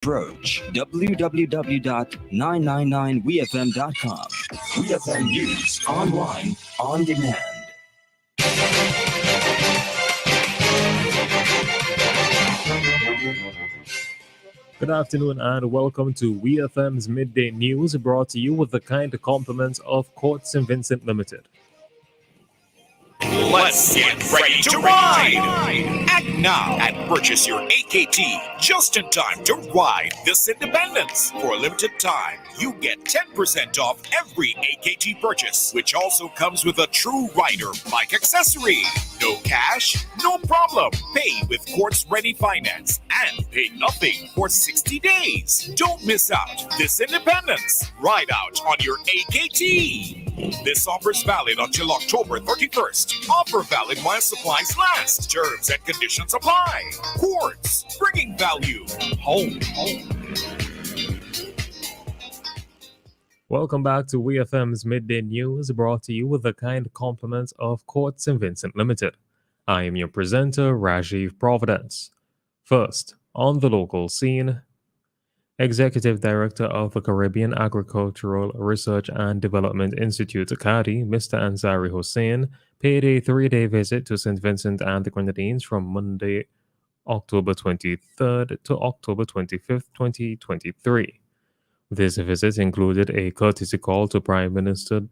Approach www.999wefm.com. WeFM News online on demand. Good afternoon and welcome to WEFM'S Midday News, brought to you with the kind compliments of Court St. Vincent Limited. Let's get ready to ride! Act now and purchase your AKT just in time to ride this independence. For a limited time, you get 10% off every AKT purchase, which also comes with a True Rider bike accessory. No cash? No problem. Pay with Quartz Ready Finance and pay nothing for 60 days. Don't miss out this independence. Ride out on your AKT. This offer is valid until October 31st. Offer valid while supplies last. Terms and conditions apply. Quartz, bringing value home. Welcome back to WEFM's Midday News, brought to you with the kind compliments of Court St. Vincent Limited. I am your presenter, Rajiv Providence. First, on the local scene, Executive Director of the Caribbean Agricultural Research and Development Institute, CADI, Mr. Ansari Hussain, paid a 3-day visit to St. Vincent and the Grenadines from Monday, October 23rd to October 25th, 2023. This visit included a courtesy call to Prime Minister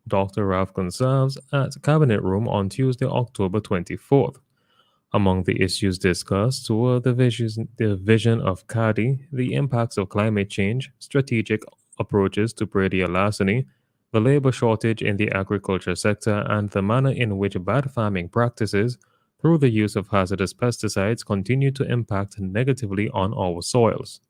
Dr. Ralph Gonsalves at Cabinet Room on Tuesday, October 24th. Among the issues discussed were the vision of CADI, the impacts of climate change, strategic approaches to predial larceny, the labor shortage in the agriculture sector, and the manner in which bad farming practices, through the use of hazardous pesticides, continue to impact negatively on our soils.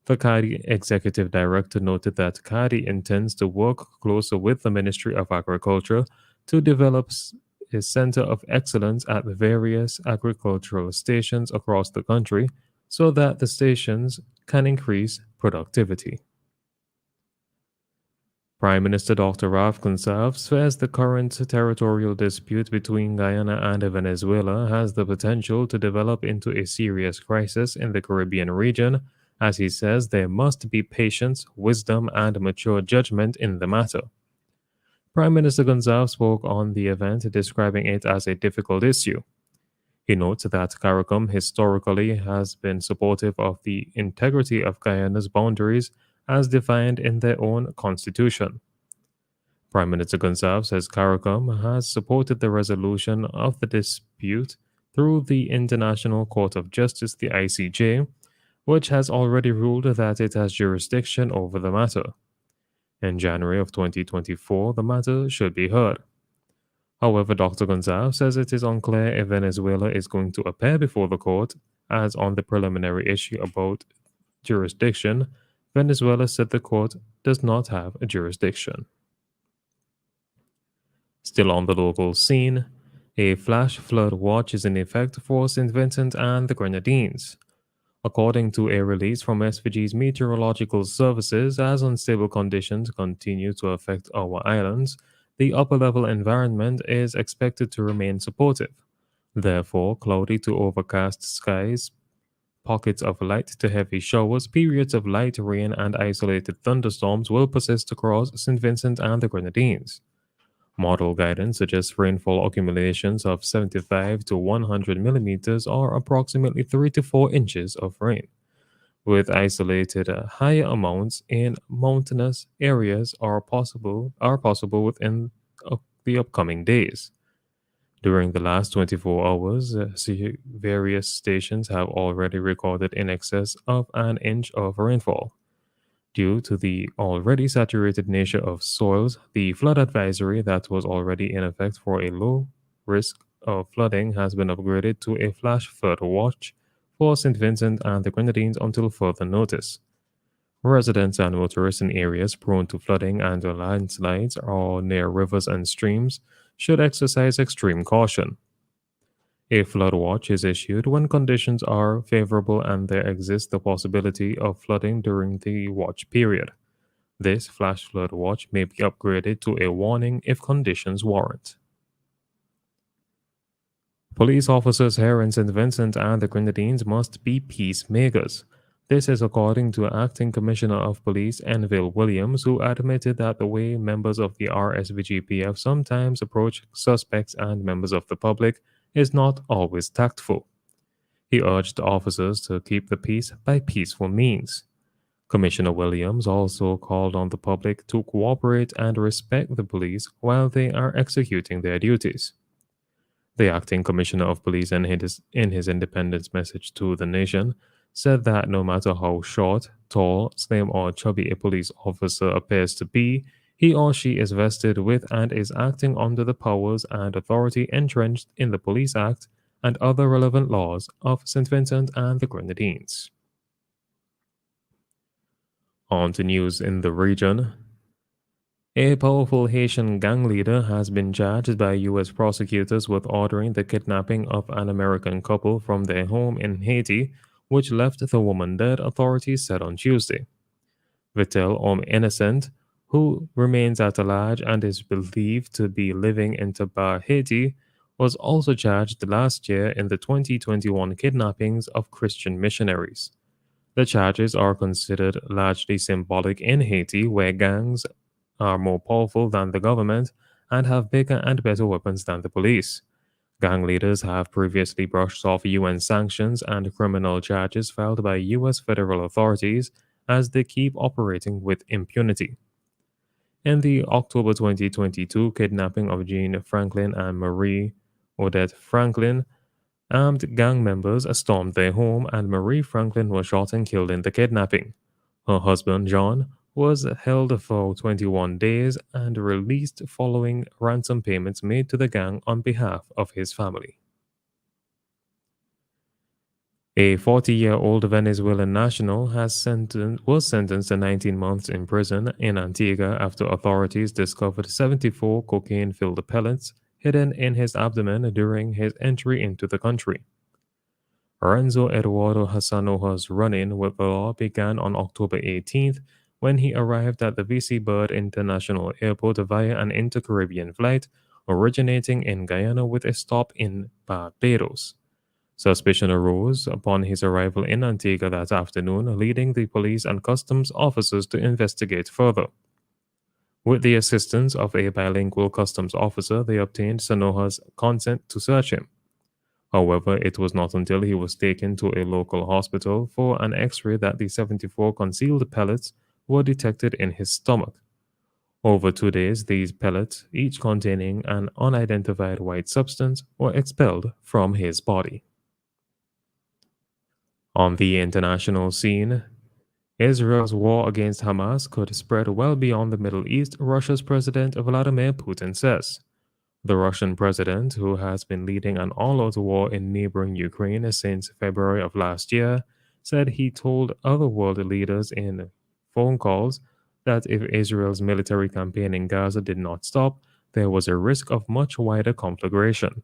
The CADI Executive Director noted that CADI intends to work closer with the Ministry of Agriculture to develop a center of excellence at the various agricultural stations across the country so that the stations can increase productivity. Prime Minister Dr. Ralph Gonsalves says the current territorial dispute between Guyana and Venezuela has the potential to develop into a serious crisis in the Caribbean region. As he says, there must be patience, wisdom, and mature judgment in the matter. Prime Minister Gonsalves spoke on the event, describing it as a difficult issue. He notes that CARICOM historically has been supportive of the integrity of Guyana's boundaries as defined in their own constitution. Prime Minister Gonsalves says CARICOM has supported the resolution of the dispute through the International Court of Justice, the ICJ, which has already ruled that it has jurisdiction over the matter. In January of 2024, the matter should be heard. However, Dr. Gonsalves says it is unclear if Venezuela is going to appear before the court, as on the preliminary issue about jurisdiction, Venezuela said the court does not have a jurisdiction. Still on the local scene, a flash flood watch is in effect for St. Vincent and the Grenadines. According to a release from SVG's meteorological services, as unstable conditions continue to affect our islands, the upper-level environment is expected to remain supportive. Therefore, cloudy to overcast skies, pockets of light to heavy showers, periods of light rain, and isolated thunderstorms will persist across St. Vincent and the Grenadines. Model guidance suggests rainfall accumulations of 75 to 100 millimeters, or approximately 3 to 4 inches of rain, with isolated higher amounts in mountainous areas are possible within the upcoming days. During the last 24 hours, various stations have already recorded in excess of an inch of rainfall. Due to the already saturated nature of soils, the flood advisory that was already in effect for a low risk of flooding has been upgraded to a flash flood watch for St. Vincent and the Grenadines until further notice. Residents and motorists in areas prone to flooding and landslides or near rivers and streams should exercise extreme caution. A flood watch is issued when conditions are favorable and there exists the possibility of flooding during the watch period. This flash flood watch may be upgraded to a warning if conditions warrant. Police officers here in St. Vincent and the Grenadines must be peacemakers. This is according to Acting Commissioner of Police Enville Williams, who admitted that the way members of the RSVGPF sometimes approach suspects and members of the public is not always tactful. He urged officers to keep the peace by peaceful means. Commissioner Williams also called on the public to cooperate and respect the police while they are executing their duties. The acting commissioner of police, in his independence message to the nation, said that no matter how short, tall, slim, or chubby a police officer appears to be, he or she is vested with and is acting under the powers and authority entrenched in the Police Act and other relevant laws of St. Vincent and the Grenadines. On to news in the region. A powerful Haitian gang leader has been charged by U.S. prosecutors with ordering the kidnapping of an American couple from their home in Haiti, which left the woman dead, authorities said on Tuesday. Vitel Innocent, who remains at large and is believed to be living in Tabar, Haiti, was also charged last year in the 2021 kidnappings of Christian missionaries. The charges are considered largely symbolic in Haiti, where gangs are more powerful than the government and have bigger and better weapons than the police. Gang leaders have previously brushed off UN sanctions and criminal charges filed by US federal authorities as they keep operating with impunity. In the October 2022 kidnapping of Jean Franklin and Marie Odette Franklin, armed gang members stormed their home and Marie Franklin was shot and killed in the kidnapping. Her husband, John, was held for 21 days and released following ransom payments made to the gang on behalf of his family. A 40-year-old Venezuelan national was sentenced to 19 months in prison in Antigua after authorities discovered 74 cocaine-filled pellets hidden in his abdomen during his entry into the country. Renzo Eduardo Hassanoja's run-in with the law began on October 18th when he arrived at the VC Bird International Airport via an inter-Caribbean flight originating in Guyana with a stop in Barbados. Suspicion arose upon his arrival in Antigua that afternoon, leading the police and customs officers to investigate further. With the assistance of a bilingual customs officer, they obtained Sanoja's consent to search him. However, it was not until he was taken to a local hospital for an x-ray that the 74 concealed pellets were detected in his stomach. Over 2 days, these pellets, each containing an unidentified white substance, were expelled from his body. On the international scene, Israel's war against Hamas could spread well beyond the Middle East, Russia's President Vladimir Putin says. The Russian president, who has been leading an all-out war in neighboring Ukraine since February of last year, said he told other world leaders in phone calls that if Israel's military campaign in Gaza did not stop, there was a risk of much wider conflagration.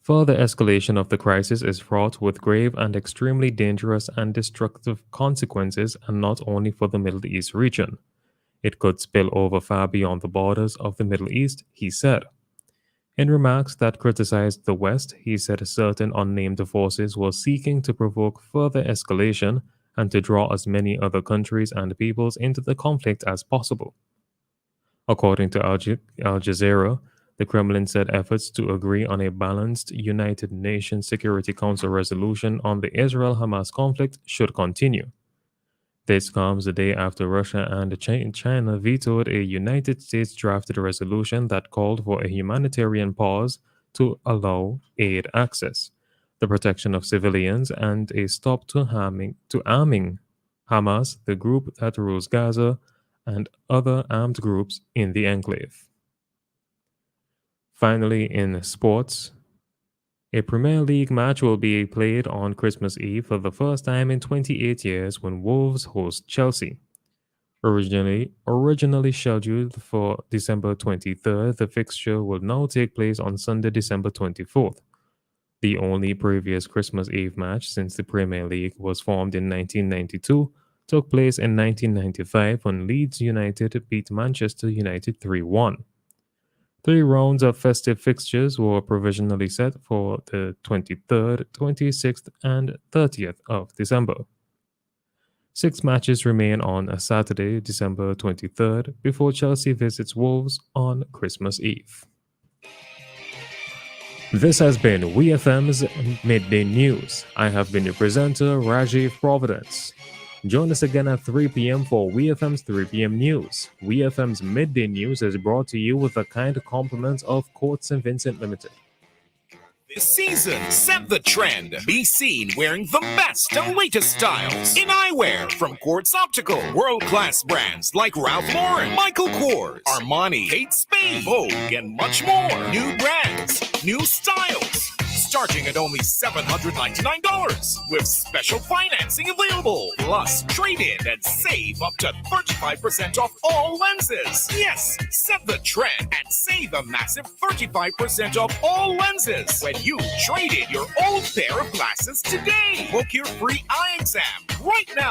Further escalation of the crisis is fraught with grave and extremely dangerous and destructive consequences, and not only for the Middle East region. It could spill over far beyond the borders of the Middle East, he said. In remarks that criticized the West, he said certain unnamed forces were seeking to provoke further escalation and to draw as many other countries and peoples into the conflict as possible. According to Al Jazeera, the Kremlin said efforts to agree on a balanced United Nations Security Council resolution on the Israel-Hamas conflict should continue. This comes the day after Russia and China vetoed a United States-drafted resolution that called for a humanitarian pause to allow aid access, the protection of civilians, and a stop to arming Hamas, the group that rules Gaza, and other armed groups in the enclave. Finally, in sports, a Premier League match will be played on Christmas Eve for the first time in 28 years when Wolves host Chelsea. Originally scheduled for December 23rd, the fixture will now take place on Sunday, December 24th. The only previous Christmas Eve match since the Premier League was formed in 1992 took place in 1995 when Leeds United beat Manchester United 3-1. 3 rounds of festive fixtures were provisionally set for the 23rd, 26th, and 30th of December. 6 matches remain on a Saturday, December 23rd, before Chelsea visits Wolves on Christmas Eve. This has been WEFM's Midday News. I have been your presenter, Rajiv Providence. Join us again at 3 p.m. for WEFM's 3 p.m. News. WEFM's Midday News is brought to you with the kind compliments of Court St. Vincent Limited. This season, set the trend. Be seen wearing the best and latest styles in eyewear from Quartz Optical. World-class brands like Ralph Lauren, Michael Kors, Armani, Kate Spade, Vogue, and much more. New brands, new styles, starting at only $799 with special financing available. Plus, trade in and save up to 35% off all lenses. Yes, set the trend and save a massive 35% off all lenses when you trade in your old pair of glasses today. Book your free eye exam right now.